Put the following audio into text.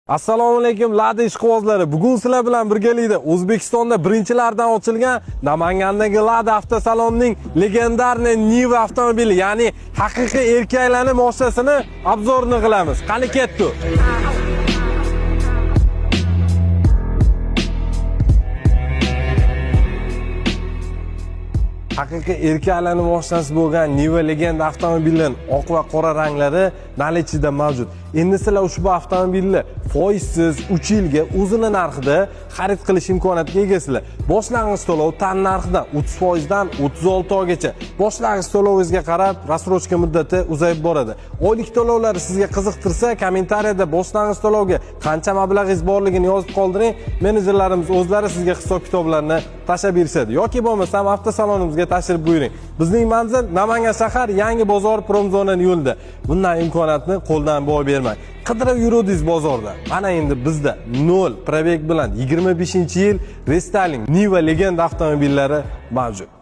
Assalomu alaykum Lada ishqibozlari. Bugun sizlar bilan birgalikda O'zbekistonda birinchilardan ochilgan Namangandagi Lada avtosalonining legendarniy Niva avtomobili, ya'ni haqiqiy erkak aylanib moshasini obzorini qilamiz. Qani ketdi. Haqiqiy erkak aylanib moshasi bo'lgan Niva legenda avtomobilining oq va qora ranglari nalichida mavjud. Endi sizlar ushbu avtomobilni foizsiz 3 yilga o'zini narxida xarid qilish imkoniyatiga egasizlar. Boshlang'ich to'lov tan narxidan 30% dan 36 oygacha. Boshlang'ich to'lovingizga qarab rassrochka muddati uzayib boradi. Oylik to'lovlari sizga qiziqtirsa, kommentariyada boshlang'ich to'lovga qancha mablag'ingiz borligini yozib qoldiring. Menejerlarimiz o'zlari sizga hisob-kitoblarni tashlab berishadi. Yoki bo'lmasam avtosalonimizga tashrif buyuring. Bizning manzil Namangan shahar Yangi bozor Promzona yo'lida. Bunday imkoniyatni qo'ldan boy bermang. Qidirib yurudingiz bozorda. Mana endi bizda 0 probeg bilan 25-yil restyling Niva legenda avtomobillari mavjud.